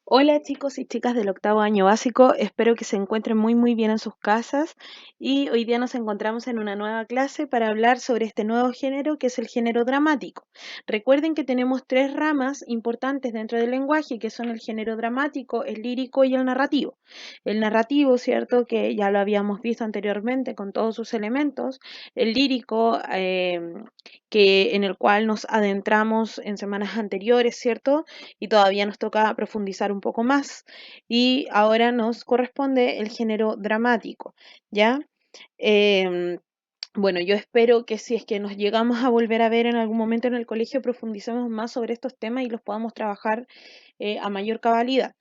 Hola chicos y chicas del octavo año básico, espero que se encuentren muy bien en sus casas y hoy día nos encontramos en una nueva clase para hablar sobre este nuevo género que es el género dramático. Recuerden que tenemos tres ramas importantes dentro del lenguaje que son el género dramático, el lírico y el narrativo. El narrativo, cierto, que ya lo habíamos visto anteriormente con todos sus elementos, el lírico que en el cual nos adentramos en semanas anteriores, cierto, y todavía nos toca profundizar un poco más. Y ahora nos corresponde el género dramático, ¿ya? Em, bueno, yo espero que si es que nos llegamos a volver a ver en algún momento en el colegio, profundicemos más sobre estos temas y los podamos trabajar a mayor cabalidad,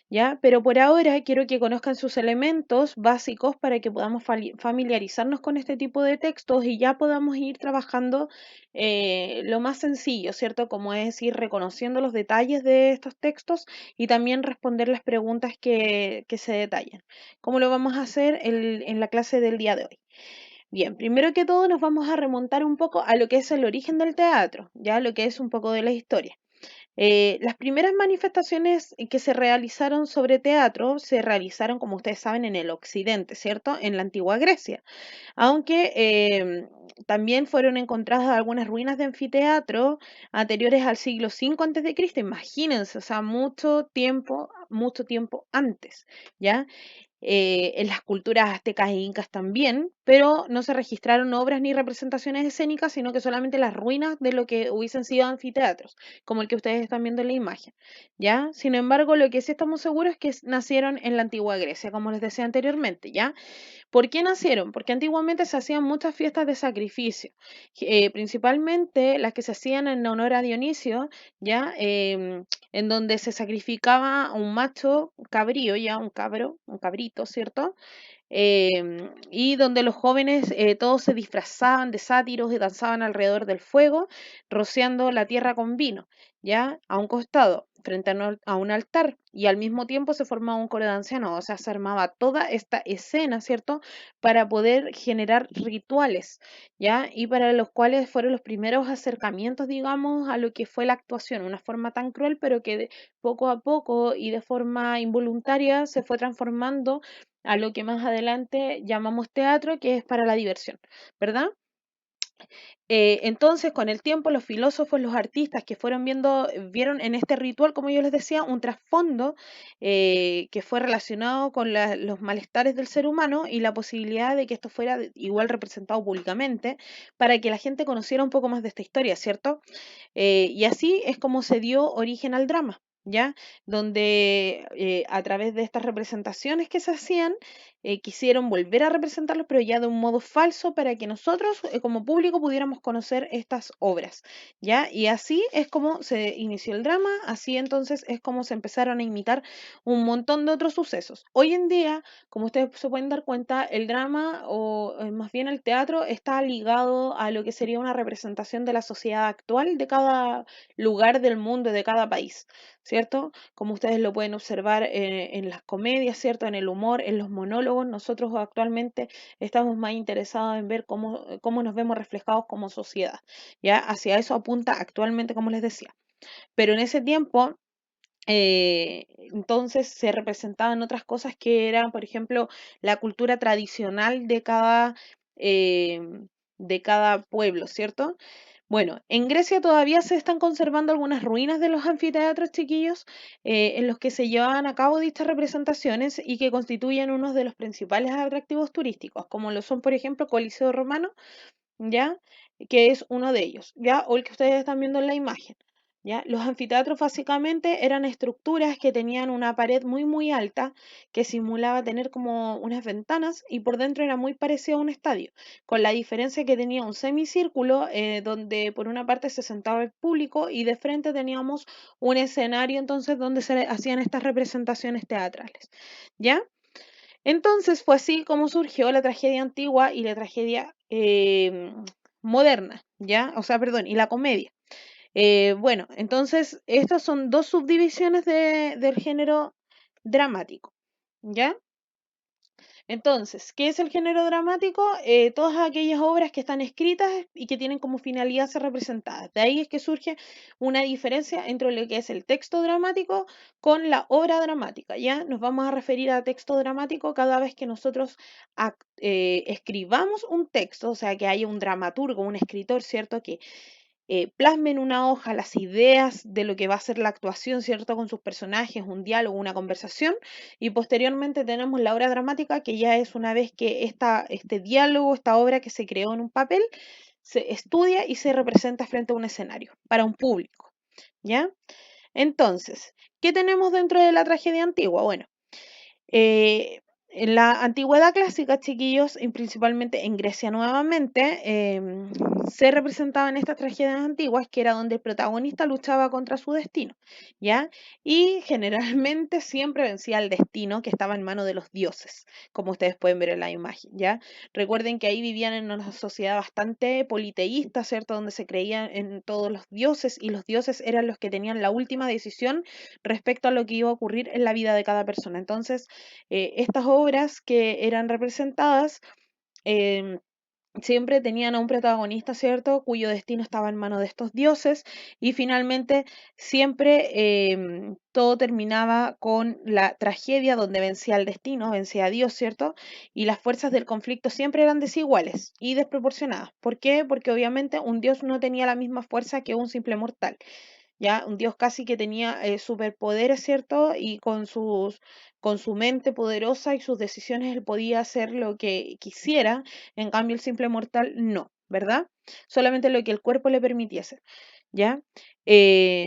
¿ya? Pero por ahora quiero que conozcan sus elementos básicos para que podamos familiarizarnos con este tipo de textos y ya podamos ir trabajando lo más sencillo, ¿cierto? Como es ir reconociendo los detalles de estos textos y también responder las preguntas que se detallan. ¿Cómo lo vamos a hacer en la clase del día de hoy? Bien, primero que todo nos vamos a remontar un poco a lo que es el origen del teatro, ya lo que es un poco de la historia. Las primeras manifestaciones que se realizaron sobre teatro se realizaron, como ustedes saben, en el occidente, ¿cierto? En la antigua Grecia, aunque también fueron encontradas algunas ruinas de anfiteatro anteriores al siglo V antes de Cristo. Imagínense, o sea, mucho tiempo antes, ¿ya? En las culturas aztecas e incas también, pero no se registraron obras ni representaciones escénicas, sino que solamente las ruinas de lo que hubiesen sido anfiteatros, como el que ustedes están viendo en la imagen, ¿ya? Sin embargo, lo que sí estamos seguros es que nacieron en la antigua Grecia, como les decía anteriormente, ¿ya? ¿Por qué nacieron? Porque antiguamente se hacían muchas fiestas de sacrificio, principalmente las que se hacían en honor a Dionisio, ¿ya? En donde se sacrificaba un macho cabrío, ya un cabro, un cabrito, ¿cierto? Y donde los jóvenes todos se disfrazaban de sátiros y danzaban alrededor del fuego, rociando la tierra con vino, ya a un costado, frente a un altar, y al mismo tiempo se formaba un coro de ancianos, o sea, se armaba toda esta escena, ¿cierto?, para poder generar rituales, ya, y para los cuales fueron los primeros acercamientos, digamos, a lo que fue la actuación, una forma tan cruel, pero que poco a poco y de forma involuntaria se fue transformando a lo que más adelante llamamos teatro, que es para la diversión, ¿verdad? Entonces, con el tiempo, los filósofos, los artistas que fueron vieron en este ritual, como yo les decía, un trasfondo que fue relacionado con los malestares del ser humano y la posibilidad de que esto fuera igual representado públicamente para que la gente conociera un poco más de esta historia, ¿cierto? Y así es como se dio origen al drama, ¿ya? Donde a través de estas representaciones que se hacían, quisieron volver a representarlos, pero ya de un modo falso para que nosotros como público pudiéramos conocer estas obras, ¿ya? Y así es como se inició el drama, así entonces es como se empezaron a imitar un montón de otros sucesos. Hoy en día, como ustedes se pueden dar cuenta, el drama o más bien el teatro está ligado a lo que sería una representación de la sociedad actual de cada lugar del mundo, de cada país, ¿cierto? Como ustedes lo pueden observar en las comedias, ¿cierto? En el humor, en los monólogos, nosotros actualmente estamos más interesados en ver cómo nos vemos reflejados como sociedad, ¿ya? Hacia eso apunta actualmente, como les decía. Pero en ese tiempo entonces se representaban otras cosas que eran, por ejemplo, la cultura tradicional eh, de cada pueblo, ¿cierto? Bueno, en Grecia todavía se están conservando algunas ruinas de los anfiteatros chiquillos en los que se llevaban a cabo dichas representaciones y que constituyen uno de los principales atractivos turísticos, como lo son, por ejemplo, Coliseo Romano, ¿ya? Que es uno de ellos, ¿ya? O el que ustedes están viendo en la imagen, ¿ya? Los anfiteatros básicamente eran estructuras que tenían una pared muy alta que simulaba tener como unas ventanas y por dentro era muy parecido a un estadio, con la diferencia que tenía un semicírculo donde por una parte se sentaba el público y de frente teníamos un escenario entonces donde se hacían estas representaciones teatrales, ¿ya? Entonces fue así como surgió la tragedia antigua y la tragedia moderna, ¿ya? O sea, perdón, y la comedia. Bueno, entonces estas son dos subdivisiones del género dramático, ¿ya? Entonces, ¿qué es el género dramático? Todas aquellas obras que están escritas y que tienen como finalidad ser representadas. De ahí es que surge una diferencia entre lo que es el texto dramático con la obra dramática. Ya nos vamos a referir a texto dramático cada vez que nosotros escribamos un texto, o sea, que haya un dramaturgo, un escritor, ¿cierto? Que plasme en una hoja las ideas de lo que va a ser la actuación, ¿cierto? Con sus personajes, un diálogo, una conversación, y posteriormente tenemos la obra dramática, que ya es una vez que este diálogo, esta obra que se creó en un papel, se estudia y se representa frente a un escenario, para un público, ¿ya? Entonces, ¿qué tenemos dentro de la tragedia antigua? Bueno, en la antigüedad clásica, chiquillos, y principalmente en Grecia nuevamente, se representaban estas tragedias antiguas, que era donde el protagonista luchaba contra su destino, ¿ya? Y generalmente siempre vencía el destino que estaba en manos de los dioses, como ustedes pueden ver en la imagen, ¿ya? Recuerden que ahí vivían en una sociedad bastante politeísta, ¿cierto? Donde se creían en todos los dioses y los dioses eran los que tenían la última decisión respecto a lo que iba a ocurrir en la vida de cada persona. Entonces, estas obras que eran representadas em, siempre tenían a un protagonista, ¿cierto?, cuyo destino estaba en manos de estos dioses y finalmente siempre todo terminaba con la tragedia donde vencía el destino, vencía a Dios, ¿cierto? Y las fuerzas del conflicto siempre eran desiguales y desproporcionadas. ¿Por qué? Porque obviamente un dios no tenía la misma fuerza que un simple mortal. Ya un dios casi que tenía superpoderes, ¿cierto? Y con su mente poderosa y sus decisiones él podía hacer lo que quisiera, en cambio el simple mortal no, ¿verdad? Solamente lo que el cuerpo le permitiese, ¿ya?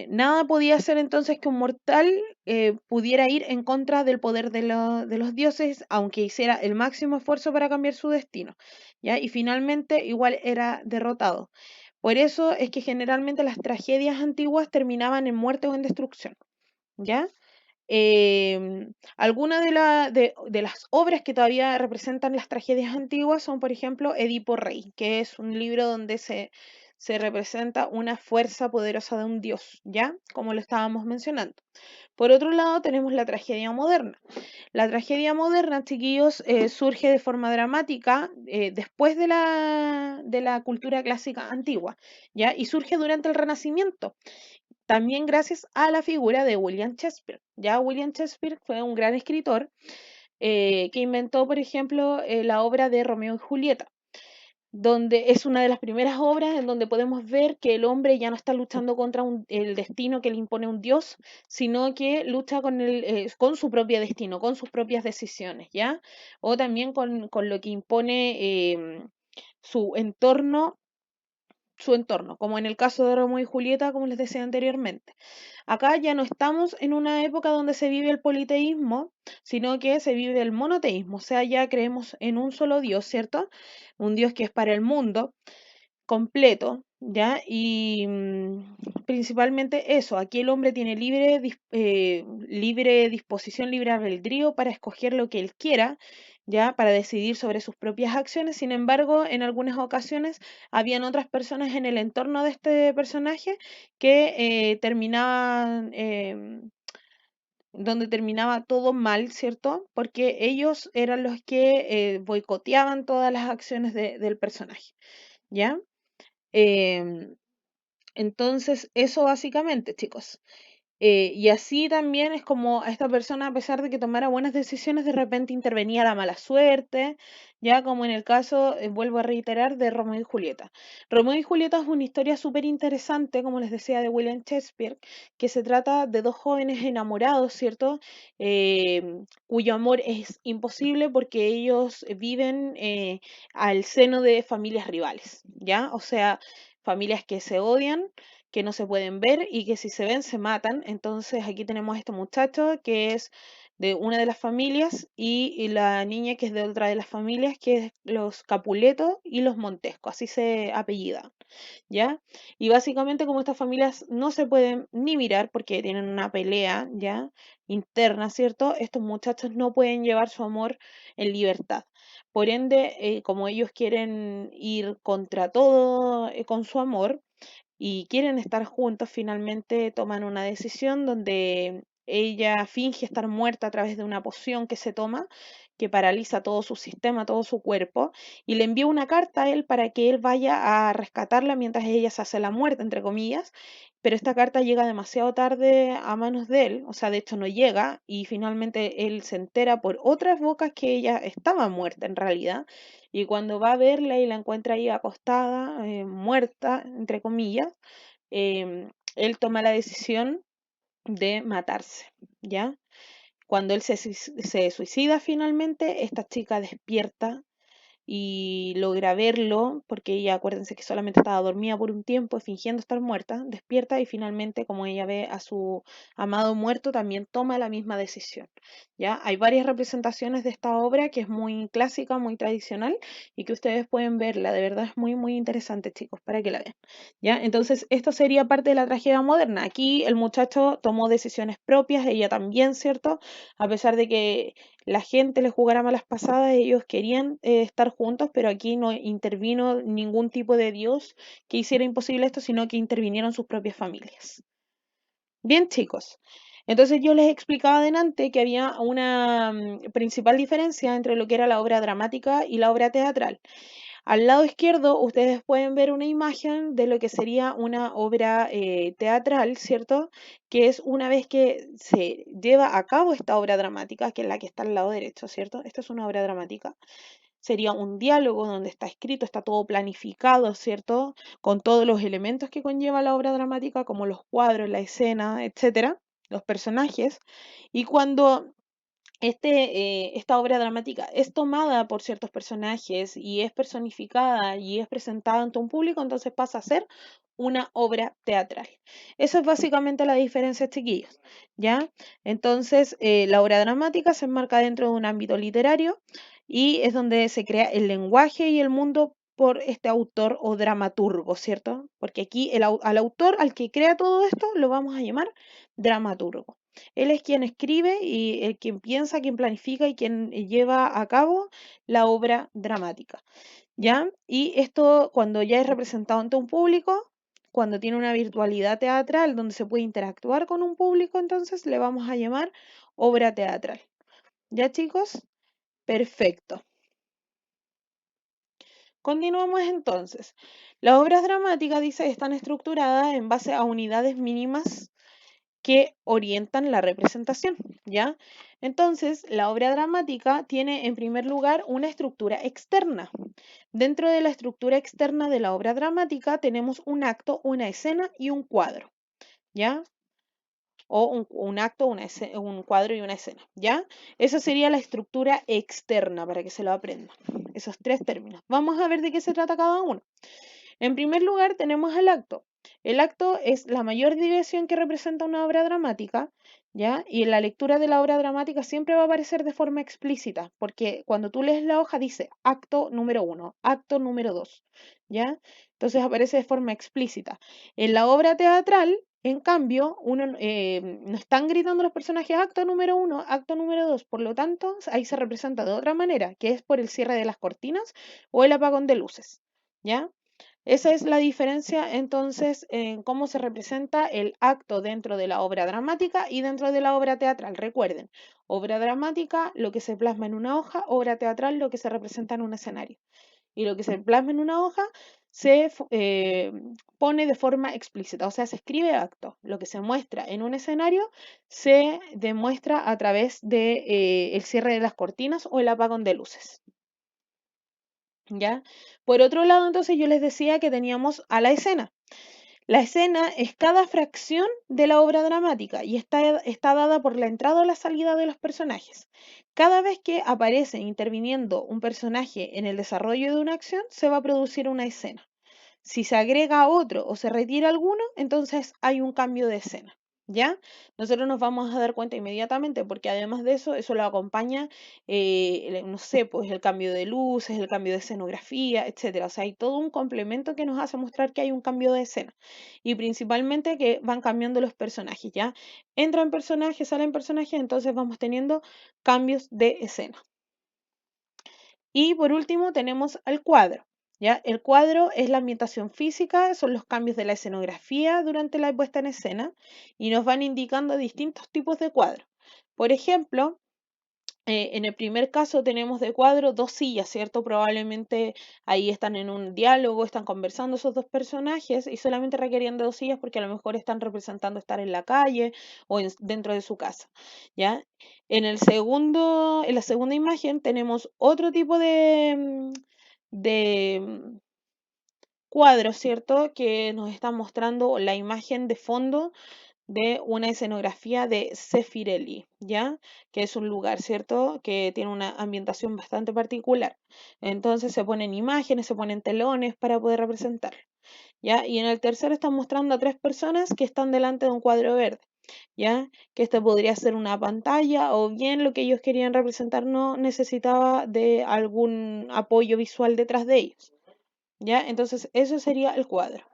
Nada podía hacer entonces que un mortal pudiera ir en contra del poder de los dioses, aunque hiciera el máximo esfuerzo para cambiar su destino, ¿ya? Y finalmente igual era derrotado. Por eso es que generalmente las tragedias antiguas terminaban en muerte o en destrucción, ¿ya? Algunas de las obras que todavía representan las tragedias antiguas son, por ejemplo, Edipo Rey, que es un libro donde se representa una fuerza poderosa de un dios, ¿ya? Como lo estábamos mencionando. Por otro lado, tenemos la tragedia moderna. La tragedia moderna, chiquillos, surge de forma dramática después de la cultura clásica antigua, ¿ya? Y surge durante el Renacimiento, también gracias a la figura de William Shakespeare. Ya William Shakespeare fue un gran escritor que inventó, por ejemplo, la obra de Romeo y Julieta, donde es una de las primeras obras en donde podemos ver que el hombre ya no está luchando contra el destino que le impone un dios, sino que lucha con su propio destino, con sus propias decisiones, ¿ya? O también con lo que impone su entorno, su entorno, como en el caso de Romeo y Julieta, como les decía anteriormente. Acá ya no estamos en una época donde se vive el politeísmo, sino que se vive el monoteísmo, o sea, ya creemos en un solo Dios, ¿cierto? Un Dios que es para el mundo completo, ¿ya? Y principalmente eso, aquí el hombre tiene libre disposición, libre albedrío para escoger lo que él quiera, ¿ya? Para decidir sobre sus propias acciones. Sin embargo, en algunas ocasiones habían otras personas en el entorno de este personaje que terminaban... donde terminaba todo mal, ¿cierto? Porque ellos eran los que boicoteaban todas las acciones del personaje, ¿ya? Em, entonces, eso básicamente, chicos. Y así también es como a esta persona, a pesar de que tomara buenas decisiones, de repente intervenía la mala suerte, ya como en el caso, vuelvo a reiterar, de Romeo y Julieta. Romeo y Julieta es una historia súper interesante, como les decía, de William Shakespeare, que se trata de dos jóvenes enamorados, ¿cierto? Cuyo amor es imposible porque ellos viven al seno de familias rivales, ¿ya? O sea, familias que se odian, que no se pueden ver y que si se ven se matan. Entonces aquí tenemos a este muchacho que es de una de las familias y la niña que es de otra de las familias, que es los Capuleto y los Montesco, así se apellidan, ¿ya? Y básicamente como estas familias no se pueden ni mirar porque tienen una pelea, ¿ya? Interna, ¿cierto? Estos muchachos no pueden llevar su amor en libertad. Por ende, como ellos quieren ir contra todo con su amor, y quieren estar juntos, finalmente toman una decisión donde ella finge estar muerta a través de una poción que se toma, que paraliza todo su sistema, todo su cuerpo, y le envía una carta a él para que él vaya a rescatarla mientras ella se hace la muerte, entre comillas, pero esta carta llega demasiado tarde a manos de él, o sea, de hecho no llega, y finalmente él se entera por otras bocas que ella estaba muerta en realidad, y cuando va a verla y la encuentra ahí acostada, muerta, entre comillas, él toma la decisión de matarse, ¿ya? Cuando él se suicida finalmente, esta chica despierta y logra verlo, porque ella, acuérdense que solamente estaba dormida por un tiempo, fingiendo estar muerta, despierta y finalmente, como ella ve a su amado muerto, también toma la misma decisión. ¿Ya? Hay varias representaciones de esta obra que es muy clásica, muy tradicional y que ustedes pueden verla, de verdad es muy, muy interesante, chicos, para que la vean. ¿Ya? Entonces, esto sería parte de la tragedia moderna. Aquí el muchacho tomó decisiones propias, ella también, ¿cierto? A pesar de que la gente les jugara malas pasadas, ellos querían estar juntos, pero aquí no intervino ningún tipo de Dios que hiciera imposible esto, sino que intervinieron sus propias familias. Bien, chicos. Entonces yo les explicaba adelante que había una principal diferencia entre lo que era la obra dramática y la obra teatral. Al lado izquierdo ustedes pueden ver una imagen de lo que sería una obra teatral, ¿cierto? Que es una vez que se lleva a cabo esta obra dramática, que es la que está al lado derecho, ¿cierto? Esta es una obra dramática. Sería un diálogo donde está escrito, está todo planificado, ¿cierto? Con todos los elementos que conlleva la obra dramática, como los cuadros, la escena, etcétera, los personajes. Y cuando esta obra dramática es tomada por ciertos personajes y es personificada y es presentada ante un público, entonces pasa a ser una obra teatral. Esa es básicamente la diferencia, chiquillos, ¿ya? Entonces, la obra dramática se enmarca dentro de un ámbito literario y es donde se crea el lenguaje y el mundo por este autor o dramaturgo, ¿cierto? Porque aquí al autor, al que crea todo esto, lo vamos a llamar dramaturgo. Él es quien escribe y quien piensa, quien planifica y quien lleva a cabo la obra dramática, ¿ya? Y esto cuando ya es representado ante un público, cuando tiene una virtualidad teatral donde se puede interactuar con un público, entonces le vamos a llamar obra teatral. ¿Ya, chicos? Perfecto. Continuamos entonces. Las obras dramáticas, dice, están estructuradas en base a unidades mínimas que orientan la representación, ¿ya? Entonces, la obra dramática tiene en primer lugar una estructura externa. Dentro de la estructura externa de la obra dramática tenemos un acto, una escena y un cuadro, ¿ya? O un acto, un cuadro y una escena, ¿ya? Esa sería la estructura externa para que se lo aprendan. Esos tres términos. Vamos a ver de qué se trata cada uno. En primer lugar, tenemos el acto. El acto es la mayor diversión que representa una obra dramática, ¿ya? Y en la lectura de la obra dramática siempre va a aparecer de forma explícita, porque cuando tú lees la hoja dice acto número 1, acto número 2, ¿ya? Entonces aparece de forma explícita. En la obra teatral, en cambio, no están gritando los personajes acto número 1, acto número 2, por lo tanto, ahí se representa de otra manera, que es por el cierre de las cortinas o el apagón de luces, ¿ya? Esa es la diferencia entonces en cómo se representa el acto dentro de la obra dramática y dentro de la obra teatral. Recuerden, obra dramática, lo que se plasma en una hoja, obra teatral, lo que se representa en un escenario. Y lo que se plasma en una hoja se pone de forma explícita, o sea, se escribe acto. Lo que se muestra en un escenario se demuestra a través de, el cierre de las cortinas o el apagón de luces. ¿Ya? Por otro lado, entonces yo les decía que teníamos a la escena. La escena es cada fracción de la obra dramática y está dada por la entrada o la salida de los personajes. Cada vez que aparece interviniendo un personaje en el desarrollo de una acción, se va a producir una escena. Si se agrega otro o se retira alguno, entonces hay un cambio de escena. ¿Ya? Nosotros nos vamos a dar cuenta inmediatamente porque además de eso, eso lo acompaña, no sé, pues el cambio de luces, el cambio de escenografía, etcétera. O sea, hay todo un complemento que nos hace mostrar que hay un cambio de escena y principalmente que van cambiando los personajes, ¿ya? Entran personajes, salen personajes, entonces vamos teniendo cambios de escena. Y por último tenemos al cuadro. ¿ya? El cuadro es la ambientación física, son los cambios de la escenografía durante la puesta en escena y nos van indicando distintos tipos de cuadros. Por ejemplo, en el primer caso tenemos de cuadro dos sillas, ¿cierto? Probablemente ahí están en un diálogo, están conversando esos dos personajes y solamente requerían de dos sillas porque a lo mejor están representando estar en la calle o dentro de su casa, ¿ya? En la segunda imagen tenemos otro tipo de cuadro, ¿cierto? Que nos está mostrando la imagen de fondo de una escenografía de Sefirelli, ¿ya? Que es un lugar, ¿cierto? Que tiene una ambientación bastante particular. Entonces se ponen imágenes, se ponen telones para poder representar, ¿ya? Y en el tercero están mostrando a tres personas que están delante de un cuadro verde, ¿ya? Que este podría ser una pantalla o bien lo que ellos querían representar no necesitaba de algún apoyo visual detrás de ellos, ¿ya? Entonces eso sería el cuadro.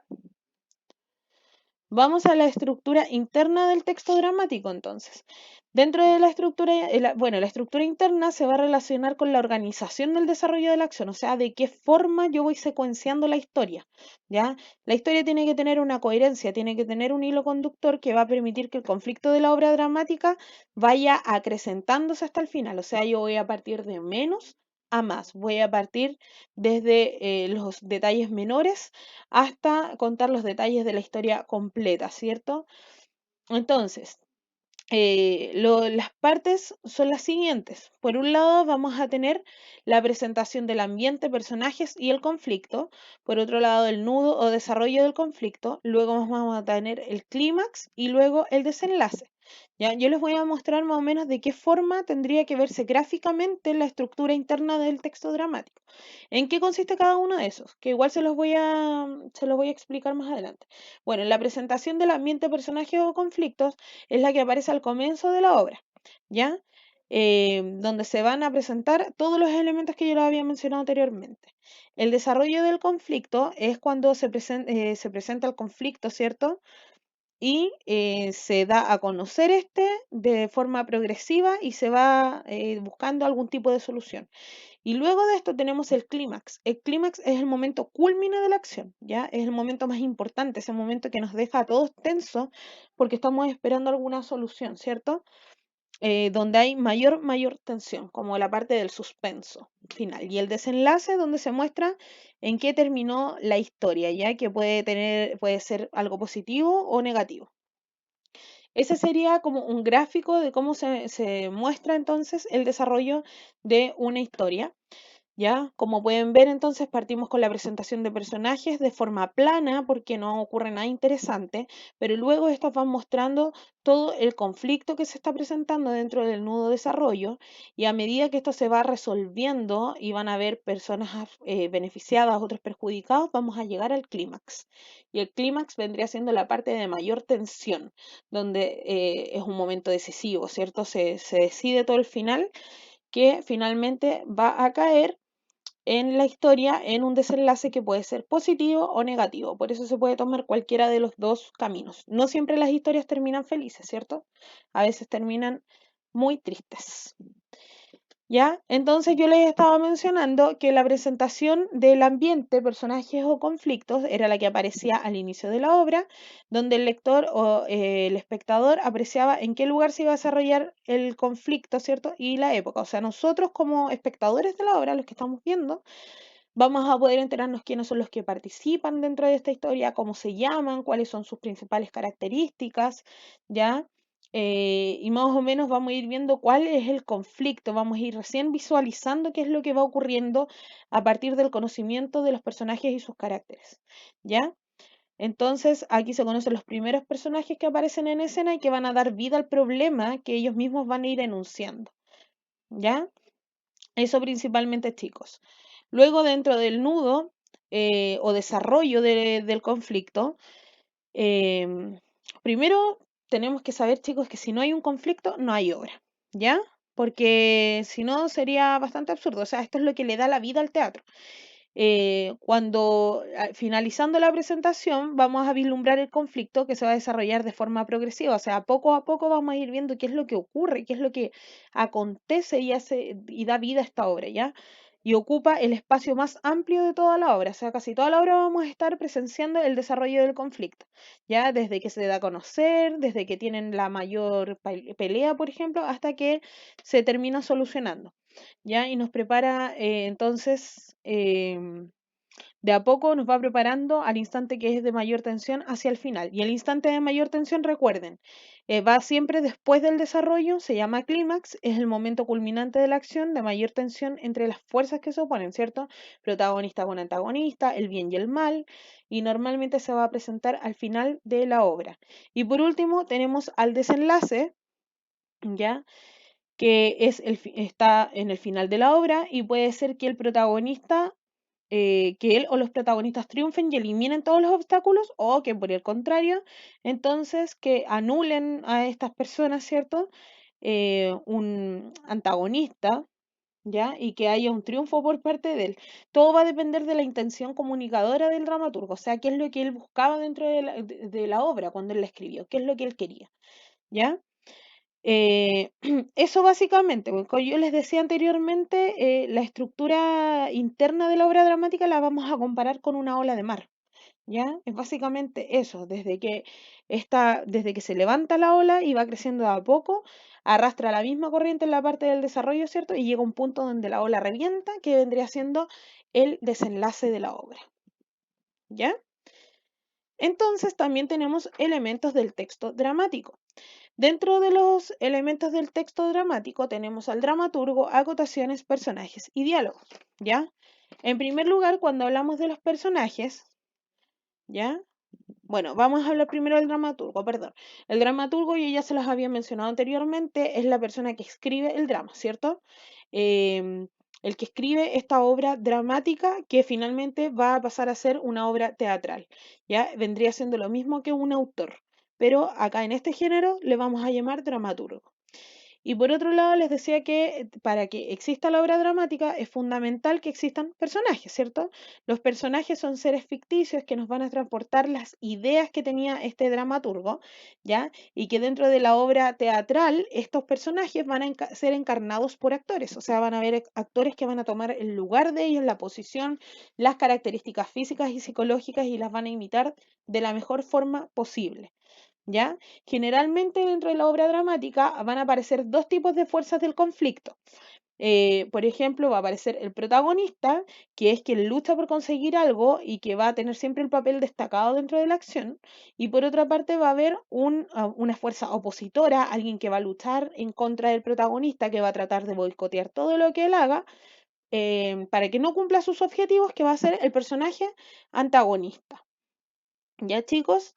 Vamos a la estructura interna del texto dramático, entonces. Dentro de la estructura, bueno, la estructura interna se va a relacionar con la organización del desarrollo de la acción, o sea, de qué forma yo voy secuenciando la historia, ¿ya? La historia tiene que tener una coherencia, tiene que tener un hilo conductor que va a permitir que el conflicto de la obra dramática vaya acrecentándose hasta el final, o sea, yo voy a partir de menos a más, voy a partir desde los detalles menores hasta contar los detalles de la historia completa, ¿cierto? Entonces, las partes son las siguientes. Por un lado, vamos a tener la presentación del ambiente, personajes y el conflicto. Por otro lado, el nudo o desarrollo del conflicto. Luego vamos a tener el clímax y luego el desenlace. ¿Ya? Yo les voy a mostrar más o menos de qué forma tendría que verse gráficamente la estructura interna del texto dramático. ¿En qué consiste cada uno de esos? Que igual se los voy a explicar más adelante. Bueno, en la presentación del ambiente, personajes o conflictos es la que aparece al comienzo de la obra, ¿ya? Donde se van a presentar todos los elementos que yo les había mencionado anteriormente. El desarrollo del conflicto es cuando se presenta el conflicto, ¿cierto? Y se da a conocer este de forma progresiva y se va buscando algún tipo de solución. Y luego de esto tenemos el clímax. El clímax es el momento culmine de la acción, ¿ya? Es el momento más importante, ese momento que nos deja a todos tensos porque estamos esperando alguna solución, ¿cierto? Donde hay mayor tensión, como la parte del suspenso final. Y el desenlace donde se muestra en qué terminó la historia, ya que puede ser algo positivo o negativo. Ese sería como un gráfico de cómo se muestra entonces el desarrollo de una historia. ¿Ya? Como pueden ver, entonces partimos con la presentación de personajes de forma plana porque no ocurre nada interesante, pero luego estos van mostrando todo el conflicto que se está presentando dentro del nudo desarrollo y a medida que esto se va resolviendo y van a haber personas beneficiadas, otros perjudicados, vamos a llegar al clímax. Y el clímax vendría siendo la parte de mayor tensión, donde es un momento decisivo, ¿cierto? Se decide todo el final que finalmente va a caer en la historia en un desenlace que puede ser positivo o negativo. Por eso se puede tomar cualquiera de los dos caminos. No siempre las historias terminan felices, ¿cierto? A veces terminan muy tristes. ¿Ya? Entonces yo les estaba mencionando que la presentación del ambiente, personajes o conflictos era la que aparecía al inicio de la obra, donde el lector o el espectador apreciaba en qué lugar se iba a desarrollar el conflicto, ¿cierto? Y la época. O sea, nosotros como espectadores de la obra, los que estamos viendo, vamos a poder enterarnos quiénes son los que participan dentro de esta historia, cómo se llaman, cuáles son sus principales características, ¿ya? Y más o menos vamos a ir viendo cuál es el conflicto, vamos a ir recién visualizando qué es lo que va ocurriendo a partir del conocimiento de los personajes y sus caracteres, ¿ya? Entonces aquí se conocen los primeros personajes que aparecen en escena y que van a dar vida al problema que ellos mismos van a ir enunciando, ¿ya? Eso principalmente, chicos. Luego, dentro del nudo o desarrollo del conflicto, em, primero tenemos que saber, chicos, que si no hay un conflicto, no hay obra, ¿ya? Porque si no sería bastante absurdo. O sea, esto es lo que le da la vida al teatro. Finalizando la presentación, vamos a vislumbrar el conflicto que se va a desarrollar de forma progresiva. O sea, poco a poco vamos a ir viendo qué es lo que ocurre, qué es lo que acontece y da vida a esta obra, ¿ya? y ocupa el espacio más amplio de toda la obra. O sea, casi toda la obra vamos a estar presenciando el desarrollo del conflicto, ya desde que se da a conocer, desde que tienen la mayor pelea, por ejemplo, hasta que se termina solucionando, ya, y nos prepara entonces de a poco nos va preparando al instante que es de mayor tensión hacia el final. Y el instante de mayor tensión, recuerden, va siempre después del desarrollo, se llama clímax, es el momento culminante de la acción de mayor tensión entre las fuerzas que se oponen, ¿cierto? Protagonista con antagonista, el bien y el mal, y normalmente se va a presentar al final de la obra. Y por último, tenemos al desenlace, ¿ya? Que es está en el final de la obra y puede ser que el protagonista que él o los protagonistas triunfen y eliminen todos los obstáculos, o que por el contrario, entonces que anulen a estas personas, ¿cierto? Un antagonista, ¿ya? Y que haya un triunfo por parte de él. Todo va a depender de la intención comunicadora del dramaturgo, o sea, qué es lo que él buscaba dentro de la obra cuando él la escribió, qué es lo que él quería, ¿ya? Eh, eso básicamente, porque como yo les decía anteriormente, la estructura interna de la obra dramática la vamos a comparar con una ola de mar, ¿ya? Es básicamente eso, desde que se levanta la ola y va creciendo de a poco, arrastra la misma corriente en la parte del desarrollo, ¿cierto? Y llega a un punto donde la ola revienta, que vendría siendo el desenlace de la obra, ¿ya? Entonces también tenemos elementos del texto dramático. Dentro de los elementos del texto dramático tenemos al dramaturgo, acotaciones, personajes y diálogos, ¿ya? En primer lugar, cuando hablamos de los personajes, ¿ya? Bueno, vamos a hablar primero del dramaturgo, perdón. El dramaturgo, yo ya se los había mencionado anteriormente, es la persona que escribe el drama, ¿cierto? Em, el que escribe esta obra dramática que finalmente va a pasar a ser una obra teatral, ¿ya? Vendría siendo lo mismo que un autor, pero acá en este género le vamos a llamar dramaturgo. Y por otro lado, les decía que para que exista la obra dramática es fundamental que existan personajes, ¿cierto? Los personajes son seres ficticios que nos van a transportar las ideas que tenía este dramaturgo, ¿ya? Y que dentro de la obra teatral, estos personajes van a ser encarnados por actores, o sea, van a haber actores que van a tomar el lugar de ellos, la posición, las características físicas y psicológicas y las van a imitar de la mejor forma posible. ¿Ya? Generalmente dentro de la obra dramática van a aparecer dos tipos de fuerzas del conflicto. Por ejemplo, va a aparecer el protagonista, que es quien lucha por conseguir algo y que va a tener siempre el papel destacado dentro de la acción. Y por otra parte va a haber una fuerza opositora, alguien que va a luchar en contra del protagonista, que va a tratar de boicotear todo lo que él haga para que no cumpla sus objetivos, que va a ser el personaje antagonista. ¿Ya, chicos?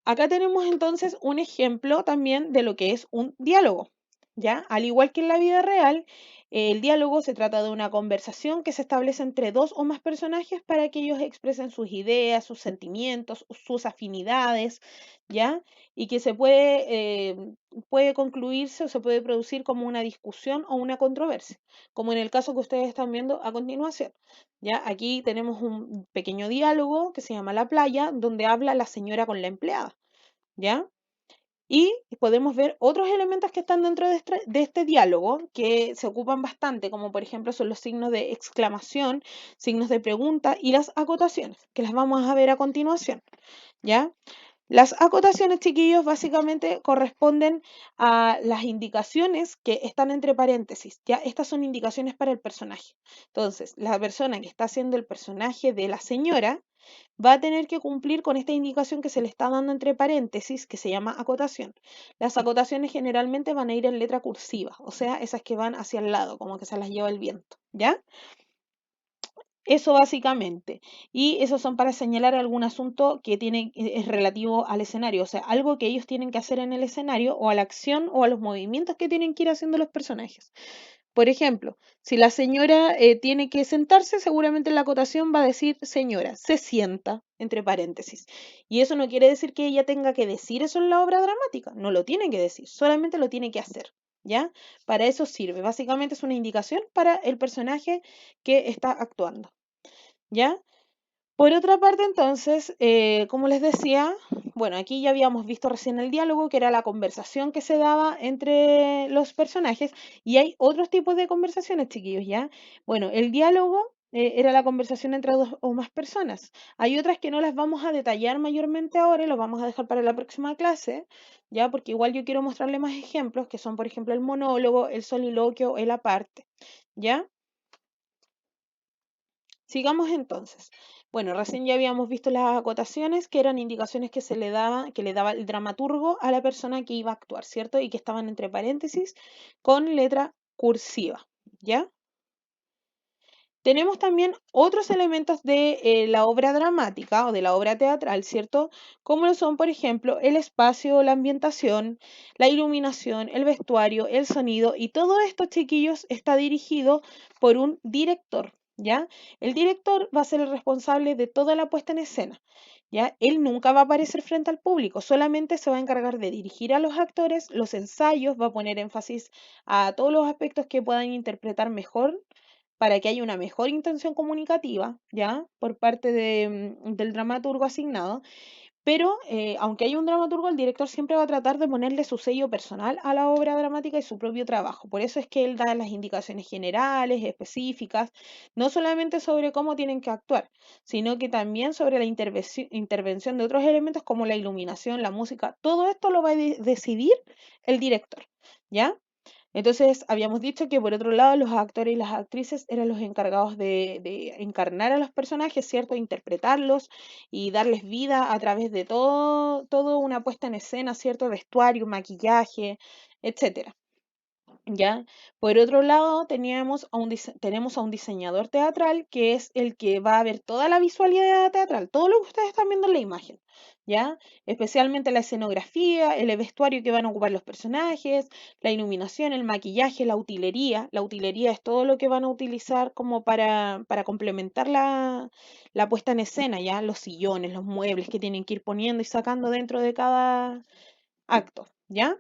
Acá tenemos entonces un ejemplo también de lo que es un diálogo, ¿ya? Al igual que en la vida real, el diálogo se trata de una conversación que se establece entre dos o más personajes para que ellos expresen sus ideas, sus sentimientos, sus afinidades, ¿ya? Y que puede concluirse o se puede producir como una discusión o una controversia, como en el caso que ustedes están viendo a continuación. ¿Ya? Aquí tenemos un pequeño diálogo que se llama La playa, donde habla la señora con la empleada, ¿ya? Y podemos ver otros elementos que están dentro de este diálogo que se ocupan bastante, como por ejemplo son los signos de exclamación, signos de pregunta y las acotaciones, que las vamos a ver a continuación, ¿ya? Las acotaciones, chiquillos, básicamente corresponden a las indicaciones que están entre paréntesis, ¿ya? Estas son indicaciones para el personaje. Entonces, la persona que está haciendo el personaje de la señora va a tener que cumplir con esta indicación que se le está dando entre paréntesis, que se llama acotación. Las acotaciones generalmente van a ir en letra cursiva, o sea, esas que van hacia el lado, como que se las lleva el viento, ¿ya? Eso básicamente. Y esos son para señalar algún asunto que es relativo al escenario, o sea, algo que ellos tienen que hacer en el escenario o a la acción o a los movimientos que tienen que ir haciendo los personajes. Por ejemplo, si la señora tiene que sentarse, seguramente en la acotación va a decir señora, se sienta, entre paréntesis. Y eso no quiere decir que ella tenga que decir eso en la obra dramática, no lo tiene que decir, solamente lo tiene que hacer, ¿ya? Para eso sirve, básicamente es una indicación para el personaje que está actuando, ¿ya? Por otra parte, entonces, como les decía, bueno, aquí ya habíamos visto recién el diálogo, que era la conversación que se daba entre los personajes, y hay otros tipos de conversaciones, chiquillos, ¿ya? Bueno, el diálogo era la conversación entre dos o más personas. Hay otras que no las vamos a detallar mayormente ahora y los vamos a dejar para la próxima clase, ¿ya? Porque igual yo quiero mostrarle más ejemplos, que son, por ejemplo, el monólogo, el soliloquio, el aparte, ¿ya? Sigamos entonces. Bueno, recién ya habíamos visto las acotaciones, que eran indicaciones que le daba el dramaturgo a la persona que iba a actuar, ¿cierto? Y que estaban entre paréntesis con letra cursiva, ¿ya? Tenemos también otros elementos de la obra dramática o de la obra teatral, ¿cierto? Como lo son, por ejemplo, el espacio, la ambientación, la iluminación, el vestuario, el sonido, y todo esto, chiquillos, está dirigido por un director, ¿ya? El director va a ser el responsable de toda la puesta en escena, ¿ya? Él nunca va a aparecer frente al público, solamente se va a encargar de dirigir a los actores, los ensayos, va a poner énfasis a todos los aspectos que puedan interpretar mejor para que haya una mejor intención comunicativa, ¿ya? Por parte del dramaturgo asignado, pero aunque haya un dramaturgo, el director siempre va a tratar de ponerle su sello personal a la obra dramática y su propio trabajo. Por eso es que él da las indicaciones generales, específicas, no solamente sobre cómo tienen que actuar, sino que también sobre la intervención de otros elementos como la iluminación, la música, todo esto lo va a decidir el director, ¿ya? Entonces, habíamos dicho que por otro lado los actores y las actrices eran los encargados de encarnar a los personajes, ¿cierto? Interpretarlos y darles vida a través de todo una puesta en escena, ¿cierto? Vestuario, maquillaje, etcétera. ¿Ya? Por otro lado, tenemos a un diseñador teatral que es el que va a ver toda la visualidad teatral, todo lo que ustedes están viendo en la imagen, ¿ya? Especialmente la escenografía, el vestuario que van a ocupar los personajes, la iluminación, el maquillaje, la utilería. La utilería es todo lo que van a utilizar como para complementar la puesta en escena, ¿ya? Los sillones, los muebles que tienen que ir poniendo y sacando dentro de cada acto, ¿ya?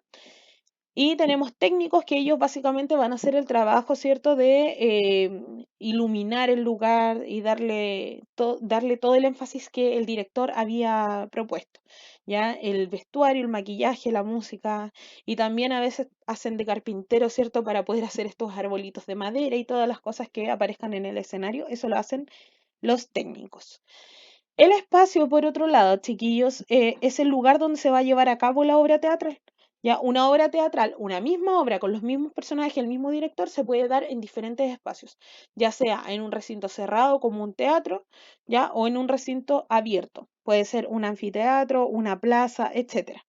Y tenemos técnicos que ellos básicamente van a hacer el trabajo, ¿cierto?, de iluminar el lugar y darle todo el énfasis que el director había propuesto, ¿ya? El vestuario, el maquillaje, la música, y también a veces hacen de carpintero, ¿cierto?, para poder hacer estos arbolitos de madera y todas las cosas que aparezcan en el escenario, eso lo hacen los técnicos. El espacio, por otro lado, chiquillos, es el lugar donde se va a llevar a cabo la obra teatral. Ya, una obra teatral, una misma obra con los mismos personajes, el mismo director, se puede dar en diferentes espacios, ya sea en un recinto cerrado como un teatro, ya, o en un recinto abierto. Puede ser un anfiteatro, una plaza, etcétera.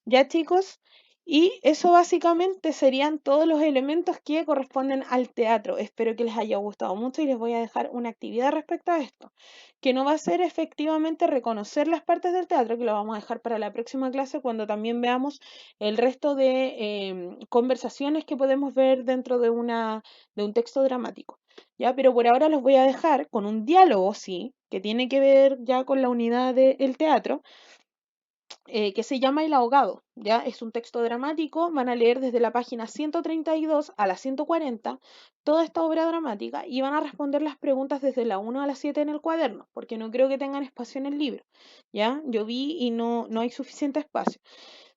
¿Ya, chicos? Y eso básicamente serían todos los elementos que corresponden al teatro. Espero que les haya gustado mucho y les voy a dejar una actividad respecto a esto, que no va a ser efectivamente reconocer las partes del teatro, que lo vamos a dejar para la próxima clase cuando también veamos el resto de conversaciones que podemos ver dentro de un texto dramático. ¿Ya? Pero por ahora los voy a dejar con un diálogo, sí, que tiene que ver ya con la unidad del teatro, que se llama El ahogado, ¿ya? Es un texto dramático, van a leer desde la página 132 a la 140 toda esta obra dramática y van a responder las preguntas desde la 1 a la 7 en el cuaderno, porque no creo que tengan espacio en el libro, ¿ya? Yo vi y no hay suficiente espacio.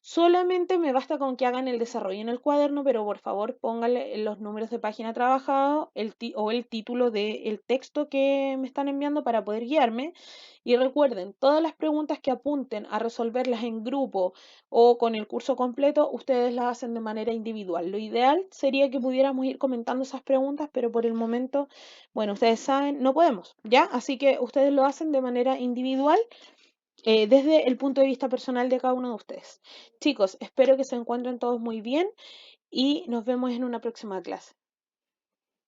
Solamente me basta con que hagan el desarrollo en el cuaderno, pero por favor pónganle los números de página trabajado o el título del texto que me están enviando para poder guiarme. Y recuerden, todas las preguntas que apunten a resolverlas en grupo o con el curso completo, ustedes las hacen de manera individual. Lo ideal sería que pudiéramos ir comentando esas preguntas, pero por el momento, bueno, ustedes saben, no podemos, ¿ya? Así que ustedes lo hacen de manera individual, desde el punto de vista personal de cada uno de ustedes. Chicos, espero que se encuentren todos muy bien y nos vemos en una próxima clase.